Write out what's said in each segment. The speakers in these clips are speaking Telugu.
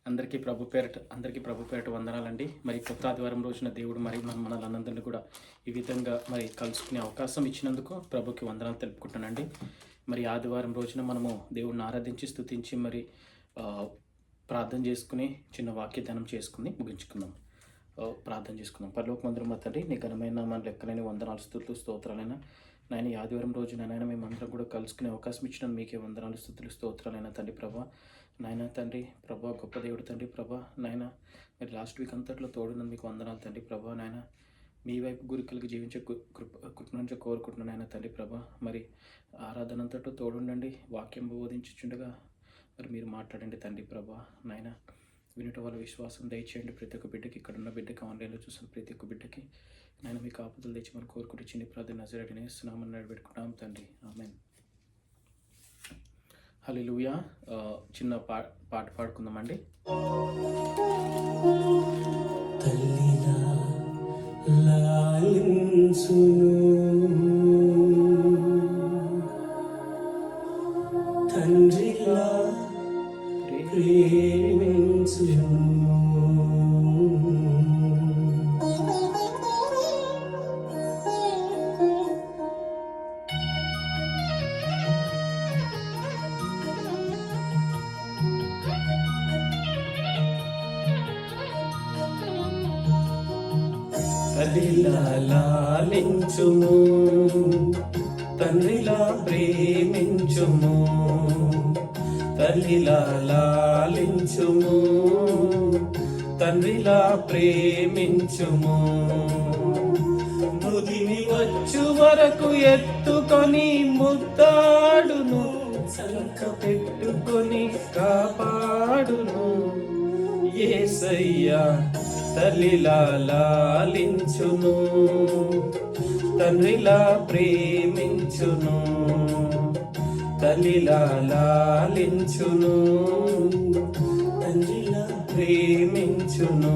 అందరికీ ప్రభు పేరట వందనాలండి. మరి కొత్త ఆదివారం రోజున దేవుడు మరి మనలందరినీ కూడా ఈ విధంగా మరి కలుసుకునే అవకాశం ఇచ్చినందుకు ప్రభుకి వందనాలు తెలుపుకుంటానండి. మరి ఆదివారం రోజున మనము దేవుడిని ఆరాధించి స్తుతించి మరి ప్రార్థన చేసుకుని చిన్న వాక్యదానం చేసుకుని ముగించుకుందాం. ప్రార్థన చేసుకుందాం. పరలోకమందురం మా తండ్రి, నీ ఘనమైన మన లెక్కలేని వందనాలు స్తుతులు స్తోత్రాలైనా నాయన. ఈ ఆదివారం రోజున నాయన మేమందరం కూడా కలుసుకునే అవకాశం ఇచ్చిన మీకే వందనాలు స్తుతులు స్తోత్రాలైనా తండ్రి. ప్రభా నాయన తండ్రి, ప్రభా గొప్ప దేవుడు తండ్రి. ప్రభా నాయన మరి లాస్ట్ వీక్ అంతట్లో తోడున్నది మీకు వందనాలు తండ్రి. ప్రభా నాయన మీ వైపు గురికలకి జీవించే కృప నుంచి కోరుకుంటున్నాను నాయన తండ్రి. ప్రభా మరి ఆరాధన అంతట్లో తోడుండండి. వాక్యం బోధించుచుండగా మరి మీరు మాట్లాడండి తండ్రి. ప్రభా నాయన వినటం వల్ల విశ్వాసం దయచేయండి ప్రతి ఒక్క బిడ్డకి, ఇక్కడున్న బిడ్డకి, ఆన్లైన్లో చూసిన ప్రతి ఒక్క బిడ్డకి నేను మీకు ఆపదలు తెచ్చి మనం కోరుకుంటూ చిన్న ప్రార్థన నజరేయుడైన యేసునామమున నడిపెట్టుకుంటాం తండ్రి. ఆమేన్. హల్లెలూయా. చిన్న పాట పాడుకుందామండి. తల్లిలా లాలించు, తండ్రిలా ప్రేమించు, తల్లిలా లాలించుము, తండ్రిలా ప్రేమించుము. తల్లిలా లాలించుము, తండ్రిలా ప్రేమించుము. ముదిమి వచ్చు వరకు ఎత్తుకొని ముద్దాడును, సంక పెట్టుకొని కాపాడును యేసయ్యా. తల్లిలా లాలించును, తండ్రిలా ప్రేమించును. తల్లిలా లాలించును, తండ్రిలా ప్రేమించును.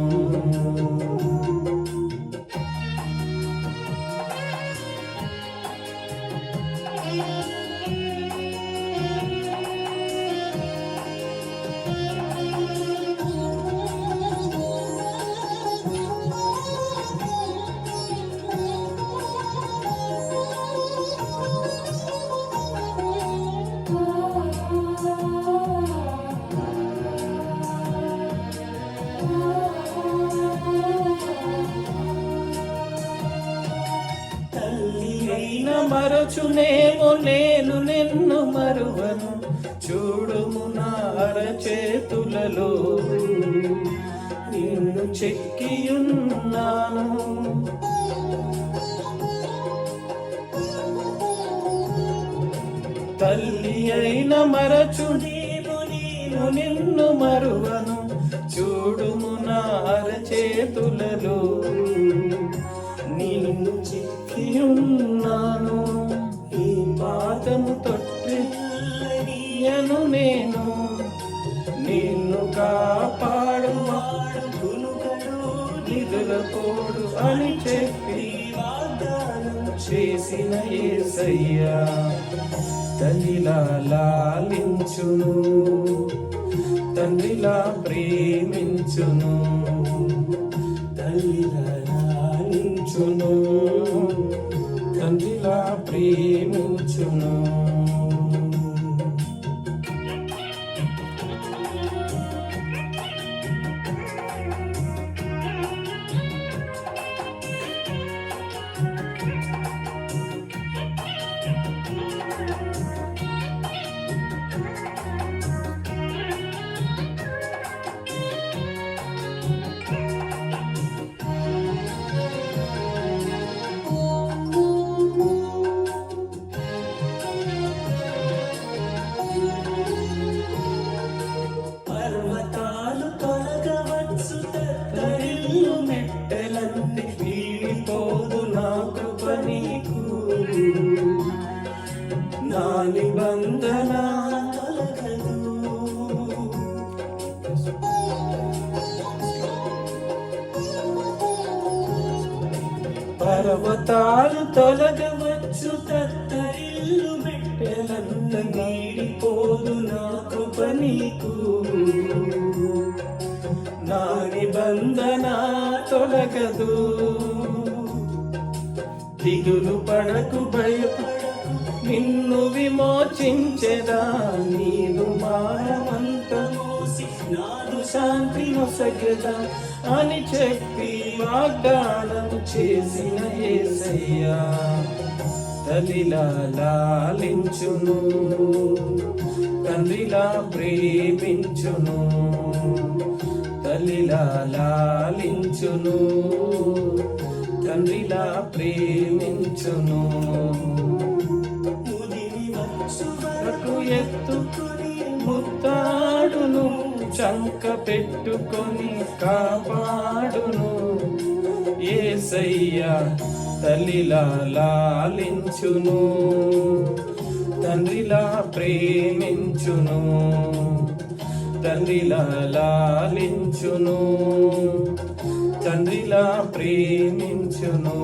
మరచునేమో నేను నిన్ను మరువను, చూడుము నా అరచేతులలో నిన్ను చెక్కియున్నాను. తల్లి అయిన మరచునేమో నేను నిన్ను మరువను, చూడుము నా అరచేతులలో నిన్ను చెక్కియున్నాను. ఈ పాదము తొట్టియను నేను, నిన్ను కాపాడువాడు గునుగడు నిదురపోడు అని చెప్పి వాగ్దానం చేసిన యేసయ్యా. తల్లిలా లాలించును, తండ్రిలా ప్రేమించును. తల్లిలా లాలించును, తండ్రిలా ప్రేమించును. నా నిబంధన తొలగదు, పర్వతాలు తొలగవచ్చు, తత్తరిల్లు మెట్టెలంత నీడిపోదు నా కృప నీకు. నా నిబంధన తొలగదు. దిగులు పడకు భయపడకు, నిన్ను విమోచించెదా. నీదు భారమంత మోసి నాదు శాంతి నొసగెదా అని చెప్పి వాగ్దానం చేసిన యేసయ్యా తల్లిలా లాలించును, తండ్రిలా ప్రేమించును. తల్లిలా లాలించును, తండ్రిలా ప్రేమించును. ముదిమి వచ్చు వరకు ఎత్తుకొని ముత్తాడును, చంక పెట్టుకొని కాపాడును. యేసయ్యా తల్లిలా లాలించును, తండ్రిలా ప్రేమించును. తండ్రిలా లాలించును, తండ్రిలా ప్రేమించును.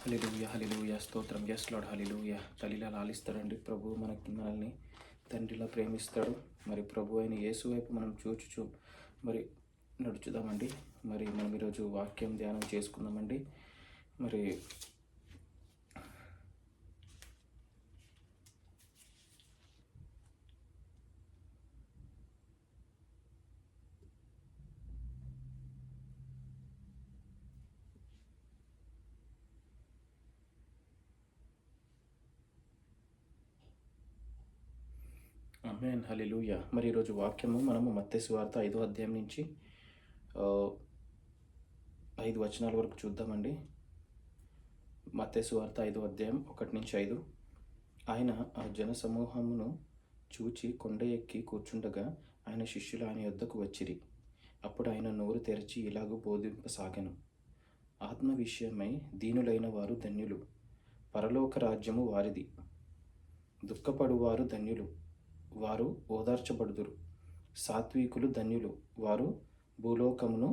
హల్లెలూయా, హల్లెలూయా, స్తోత్రం. ఎస్ లార్డ్, హల్లెలూయా. తల్లిలా లాలిస్తాడండి ప్రభు, మనల్ని తండ్రిలా ప్రేమిస్తాడు. మరి ప్రభు అయిన యేసు వైపు మనం చూచుచు మరి నడుచుదామండి. మరి మనం ఈరోజు వాక్యం ధ్యానం చేసుకుందామండి. మరి ఆమేన్, హల్లెలూయా. మరి ఈరోజు వాక్యము మనము మత్తయి సువార్త 5వ అధ్యాయం నుంచి 5 వచనాల వరకు చూద్దామండి. మత్తయి సువార్త 5వ అధ్యాయం 1 నుంచి 5. ఆయన ఆ జన సమూహమును చూచి కొండ ఎక్కి కూర్చుండగా ఆయన శిష్యులు ఆయన యొద్దకు వచ్చిరి. అప్పుడు ఆయన నోరు తెరచి ఇలాగూ బోధింపసాగెను. ఆత్మ విషయమై దీనులైన వారు ధన్యులు, పరలోక రాజ్యము వారిది. దుఃఖపడువారు ధన్యులు, వారు ఓదార్చబడుదురు. సాత్వికులు ధన్యులు, వారు భూలోకమును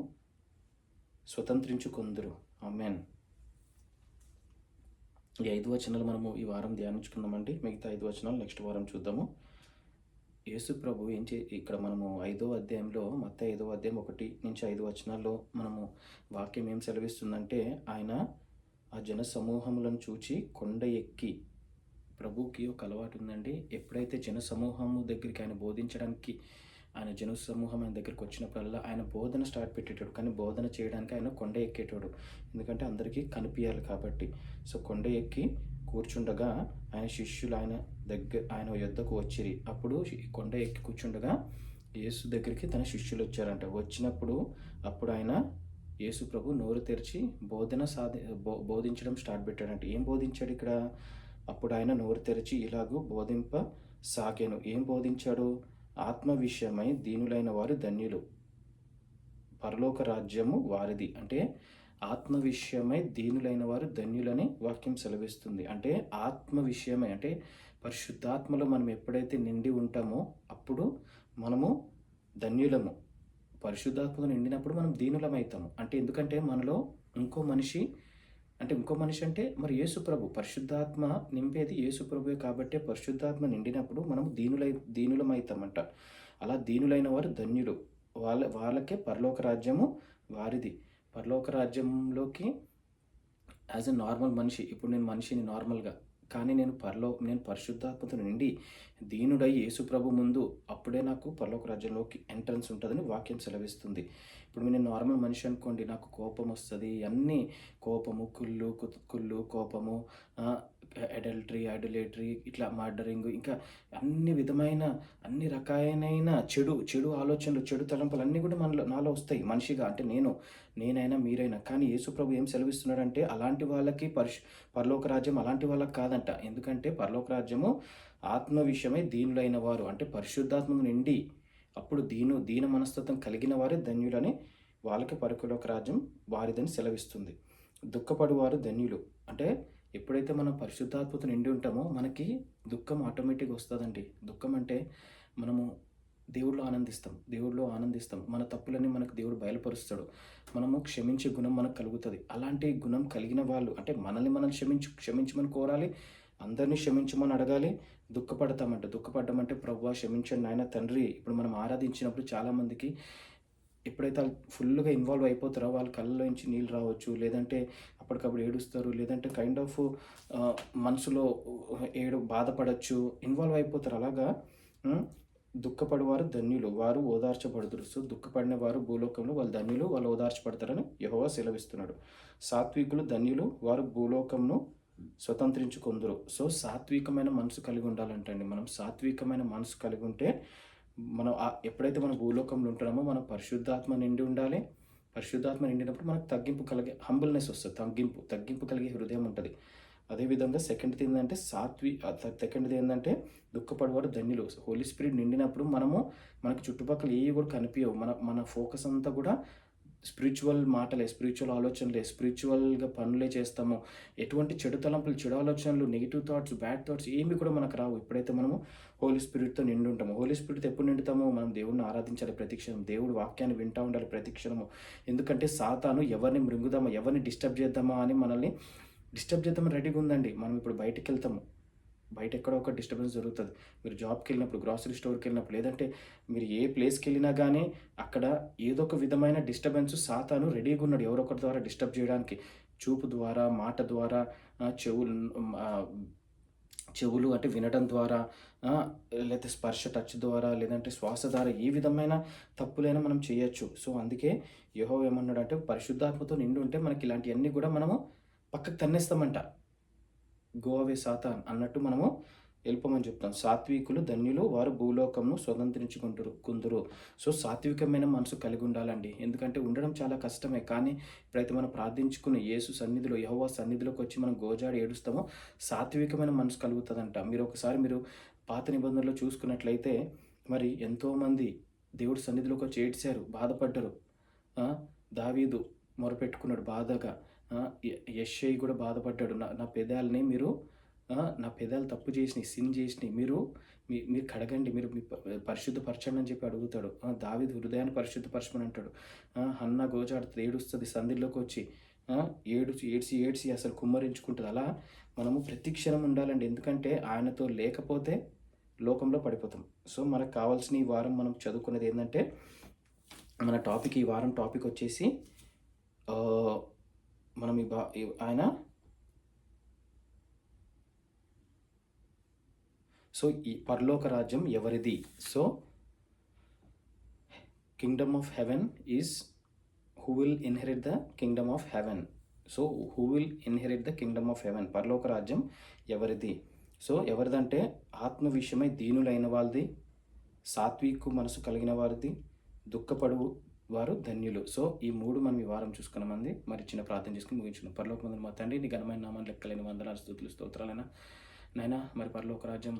స్వతంత్రించుకొందురు. ఆమేన్. ఈ 5 వచనాలు మనము ఈ వారం ధ్యానించుకుందామండి. మిగతా 5 వచనాలు నెక్స్ట్ వారం చూద్దాము. యేసు ప్రభు ఇక్కడ మనము 5వ అధ్యాయంలో మత్తయి 5వ అధ్యాయం 1 నుంచి 5 వచనాల్లో మనము వాక్యం ఏం సెలవిస్తుందంటే, ఆయన ఆ జన సమూహములను చూచి కొండ ఎక్కి, ప్రభువుకి ఒక అలవాటు ఉందండి. ఎప్పుడైతే జన సమూహము దగ్గరికి ఆయన బోధించడానికి, ఆయన జన సమూహం ఆయన దగ్గరికి వచ్చినప్పుడల్లా ఆయన బోధన స్టార్ట్ పెట్టేటాడు. కానీ బోధన చేయడానికి ఆయన కొండ ఎక్కేటాడు, ఎందుకంటే అందరికీ కనిపించాలి కాబట్టి. సో కొండ ఎక్కి కూర్చుండగా ఆయన శిష్యులు ఆయన యొద్దకు వచ్చిరి. అప్పుడు కొండ ఎక్కి కూర్చుండగా యేసు దగ్గరికి తన శిష్యులు వచ్చారంట. వచ్చినప్పుడు అప్పుడు ఆయన యేసు ప్రభు నోరు తెరిచి బోధించడం స్టార్ట్ పెట్టాడంట. ఏం బోధించాడు ఇక్కడ? అప్పుడు ఆయన నోరు తెరిచి ఇలాగూ బోధింపసాగాను. ఏం బోధించాడు? ఆత్మ విషయమై దీనులైన వారు ధన్యులు, పరలోక రాజ్యము వారిది. అంటే ఆత్మ విషయమై దీనులైన వారు ధన్యులని వాక్యం సెలవిస్తుంది. అంటే ఆత్మ విషయమై అంటే పరిశుద్ధాత్మలో మనం ఎప్పుడైతే నిండి ఉంటామో అప్పుడు మనము ధన్యులము. పరిశుద్ధాత్మలో నిండినప్పుడు మనం దీనులమవుతాము. అంటే ఎందుకంటే మనలో ఇంకో మనిషి అంటే మరి యేసుప్రభు, పరిశుద్ధాత్మ నింపేది యేసుప్రభువే కాబట్టి పరిశుద్ధాత్మ నిండినప్పుడు మనం దీనులమవుతామంట. అలా దీనులైన వారు ధన్యులు, వాళ్ళకే పరలోక రాజ్యము వారిది. పరలోక రాజ్యంలోకి యాజ్ ఎ నార్మల్ మనిషి, ఇప్పుడు నేను మనిషిని నార్మల్గా, కానీ నేను పరిశుద్ధాత్మతో నిండి దీనుడై యేసుప్రభు ముందు అప్పుడే నాకు పరలోక రాజ్యంలోకి ఎంట్రన్స్ ఉంటుందని వాక్యం సెలవిస్తుంది. ఇప్పుడు నేను నార్మల్ మనిషి అనుకోండి, నాకు కోపం వస్తుంది, అన్నీ కోపము, కుళ్ళు, కోపము, అడల్టరీ, ఇట్లా మర్డరింగ్, ఇంకా అన్ని రకాలైన చెడు ఆలోచనలు, చెడు తలంపులు అన్నీ కూడా నాలో వస్తాయి మనిషిగా. అంటే నేనైనా మీరైనా. కానీ యేసుప్రభు ఏం సెలవిస్తున్నాడంటే అలాంటి వాళ్ళకి పరలోక రాజ్యం అలాంటి వాళ్ళకి కాదంట. ఎందుకంటే పరలోక రాజ్యము ఆత్మ విషయమై దీనులైన వారు, అంటే పరిశుద్ధాత్మ నిండి అప్పుడు దీన మనస్తత్వం కలిగిన వారే ధన్యులని, వాళ్ళకి పరలోక రాజ్యం వారిదని సెలవిస్తుంది. దుఃఖపడువారు ధన్యులు, అంటే ఎప్పుడైతే మనం పరిశుద్ధాత్మతో నిండి ఉంటామో మనకి దుఃఖం ఆటోమేటిక్గా వస్తుందండి. దుఃఖం అంటే మనము దేవుడిలో ఆనందిస్తాం. మన తప్పులన్నీ మనకు దేవుడు బయలుపరుస్తాడు. మనము క్షమించే గుణం మనకు కలుగుతది. అలాంటి గుణం కలిగిన వాళ్ళు అంటే మనల్ని మనం క్షమించమని కోరాలి. అందరిని క్షమించమని అడగాలి. దుఃఖపడ్డం అంటే ప్రభువా క్షమించండి నాయన తండ్రి. ఇప్పుడు మనం ఆరాధించినప్పుడు చాలామందికి ఎప్పుడైతే ఆళ్ళు ఫుల్‌గా ఇన్వాల్వ్ అయిపోతారో వాళ్ళ కళ్ళలో నుంచి నీళ్ళు రావచ్చు. లేదంటే అప్పటికప్పుడు ఏడుస్తారు. లేదంటే కైండ్ ఆఫ్ మనసులో బాధపడొచ్చు. ఇన్వాల్వ్ అయిపోతారు. అలాగా దుఃఖపడువారు ధన్యులు. వారు ఓదార్చబడుదురు. సో, దుఃఖపడిన వారు భూలోకంలో వాళ్ళు ధన్యులు. వాళ్ళు ఓదార్చబడతారని యెహోవా సెలవిస్తున్నాడు. సాత్వికులు ధన్యులు. వారు భూలోకంను స్వతంత్రించుకొందురు. సో, సాత్వికమైన మనసు కలిగి ఉండాలంటండి. మనం సాత్వికమైన మనసు కలిగి ఉంటే మనం ఎప్పుడైతే మనం భూలోకంలో ఉంటున్నామో మనం పరిశుద్ధాత్మ నిండి ఉండాలి. పరిశుద్ధాత్మ నిండినప్పుడు మనకు హంబుల్‌నెస్ వస్తది. తగ్గింపు కలిగే హృదయం ఉంటది. అదేవిధంగా సెకండ్‌ది ఏందంటే దుఃఖపడేవారు ధన్యులు. హోలీ స్పిరిట్ నిండినప్పుడు మనకు చుట్టుపక్కల ఏవి కూడా కనిపియవు. మన ఫోకస్ అంతా కూడా స్పిరిచువల్ మాటలే, స్పిరిచువల్ ఆలోచనలే, స్పిరిచువల్‌గా పనులే చేస్తాము. ఎటువంటి చెడు తలంపులు, చెడు ఆలోచనలు, నెగెటివ్ థాట్స్, బ్యాడ్ థాట్స్ ఏమి కూడా మనకు రావు. ఎప్పుడైతే మనము హోలీ స్పిరిట్‌తో నిండి ఉంటామో. హోలీ స్పిరిట్‌తో ఎప్పుడు నిండుతామో మనం దేవుడిని ఆరాధించాలి ప్రతిక్షణం. దేవుడి వాక్యాన్ని వింటా ఉండాలి ప్రతిక్షణము. ఎందుకంటే సాతాను ఎవరిని మృంగుదామా, ఎవరిని డిస్టర్బ్ చేద్దామా అని మనల్ని డిస్టర్బ్ చేద్దామని రెడీగా ఉందండి. మనం ఇప్పుడు బయటికెళ్తాము. బయట ఎక్కడో ఒక డిస్టర్బెన్స్ జరుగుతది. మీరు జాబ్‌కెళ్ళినప్పుడు, గ్రోసరీ స్టోర్‌కెళ్ళినప్పుడు, లేదంటే మీరు ఏ ప్లేస్‌కెళ్ళినా గానీ అక్కడ ఏదో ఒక విధమైన డిస్టర్బెన్స్ సాతాను రెడీగా ఉన్నాడు ఎవరో ఒకరి ద్వారా డిస్టర్బ్ చేయడానికి. చూపు ద్వారా, మాట ద్వారా, చెవులు అంటే వినడం ద్వారా, లేతే స్పర్శ టచ్ ద్వారా, లేదంటే శ్వాస ద్వారా ఏ విధమైన తప్పులైనా మనం చేయొచ్చు. సో, అందుకే యెహోవా ఏమన్నాడంటే పరిశుద్ధాత్మతో నిండి ఉంటే మనకి ఇలాంటియన్నీ గూడా మనము పక్కకు తన్నేస్తామంట. గో అవే సాతాన్ అన్నట్టు మనము వెళ్ళిపోమని చెప్తాం. సాత్వికులు ధన్యులు. వారు భూలోకంను కుందురు. సో, సాత్వికమైన మనసు కలిగి ఉండాలండి. ఎందుకంటే ఉండడం చాలా కష్టమే. కానీ ఇప్పుడైతే మనం ప్రార్థించుకుని యేసు సన్నిధిలో, యెహోవా సన్నిధిలోకి వచ్చి మనం గోజాడి ఏడుస్తామో సాత్వికమైన మనసు కలుగుతదంట. మీరు పాత నిబంధనలో చూసుకున్నట్లయితే మరి ఎంతోమంది దేవుడి సన్నిధిలోకి వచ్చి ఏడ్చారు, బాధపడ్డారు. దావీదు మొరపెట్టుకున్నాడు బాధగా. యెషయి కూడా బాధపడ్డాడు. నా పెదాలని మీరు నా పెదాలు తప్పు చేసినాయి, సిన్ చేసినాయి. మీరు కడగండి, మీరు పరిశుద్ధపరచండి అని చెప్పి అడుగుతాడు. దావీదు హృదయాన్ని పరిశుద్ధపరచమని అంటాడు. హన్నా గోజాడుతుంది, ఏడుస్తుంది సంధిలోకి వచ్చి. ఏడ్చి అసలు కుమ్మరించుకుంటుంది. అలా మనము ప్రతి క్షణం ఉండాలండి. ఎందుకంటే ఆయనతో లేకపోతే లోకంలో పడిపోతాం. సో, మనకు కావాల్సిన ఈ వారం మనం చదువుకునేది ఏంటంటే ఈ వారం టాపిక్ వచ్చేసి మనం ఆయన సో, ఈ పరలోక రాజ్యం ఎవరిది? So, Kingdom of heaven is who will inherit the Kingdom of haven. So, who will inherit the Kingdom of haven? పరలోక రాజ్యం ఎవరిది? సో, ఎవరిదంటే ఆత్మ విషయమై దీనులైన వాళ్ళది, సాత్వికు మనసు కలిగిన వారిది, దుఃఖపడు వారు ధన్యులు. సో, ఈ 3 మనం ఈ వారం చూసుకున్నామండి. మరి చిన్న ప్రార్థన చేసుకుని ముగించుకున్నాం. పరలోకమందున్న మా తండ్రి, నీ ఘనమైన నామాన్ని లెక్కలేని వందనాలు, స్తుతులు, స్తోత్రాలైనా నాయనా. మరి పరలోక రాజ్యం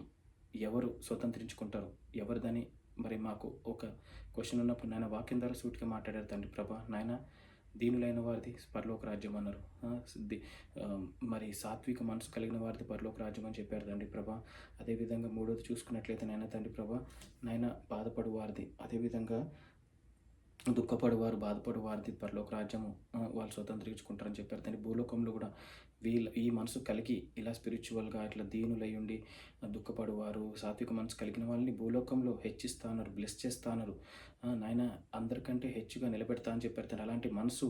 ఎవరు స్వతంత్రించుకుంటారు, ఎవరిదని మరి మాకు ఒక క్వశ్చన్ ఉన్నప్పుడు నాయన వాక్యం ద్వారా సూటిగా మాట్లాడారు తండ్రి ప్రభా. నాయన దీనులైన వారిది పరలోక రాజ్యం అన్నారు. మరి సాత్విక మనసు కలిగిన వారిది పరలోక రాజ్యం అని చెప్పారు తండ్రి ప్రభా. అదేవిధంగా 3వది చూసుకున్నట్లయితే నాయన తండ్రి ప్రభా, నాయన బాధపడు వారిది, అదేవిధంగా దుఃఖపడువారు, బాధపడు వారిది పరలోక రాజ్యము వాళ్ళు స్వతంత్రించుకుంటారని చెప్పారు తండ్రి. భూలోకంలో కూడా ఈ మనసు కలిగి ఇలా స్పిరిచువల్గా ఇట్లా దీనులై ఉండి దుఃఖపడువారు, సాత్విక మనసు కలిగిన వాళ్ళని భూలోకంలో హెచ్చిస్తా అన్నారు, బ్లెస్ చేస్తా అన్నారు. నాయన అందరికంటే హెచ్చుగా నిలబెడతా అని చెప్పారు తండ్రి. అలాంటి మనసు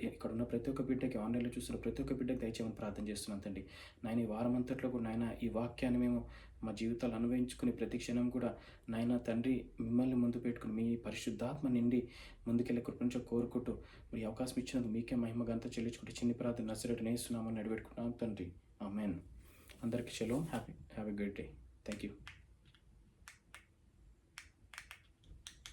ఇక్కడ ఉన్న ప్రతి ఒక్క బిడ్డకి, ఆన్లైన్లో చూస్తున్న ప్రతి ఒక్క బిడ్డకి దయచేయమని ప్రార్థన చేస్తున్నాం తండ్రి. నాయన ఈ వారం అంతట్లో కూడా నాయన ఈ వాక్యాన్ని మేము మా జీవితాలు అనుభవించుకుని ప్రతి క్షణం కూడా నాయన తండ్రి మిమ్మల్ని ముందు పెట్టుకుని మీ పరిశుద్ధాత్మ నిండి ముందుకెళ్ళే కృపను కోరుకుంటూ మరి అవకాశం ఇచ్చినందుకు మీకే మహిమ గంత చెల్లించుకుంటూ చిన్ని ప్రార్థన నజరేయుడైన యేసు నామమున అడిపెట్టుకుంటున్నాం తండ్రి. ఆమేన్. అందరికీ shalom. Have a good day. Thank you.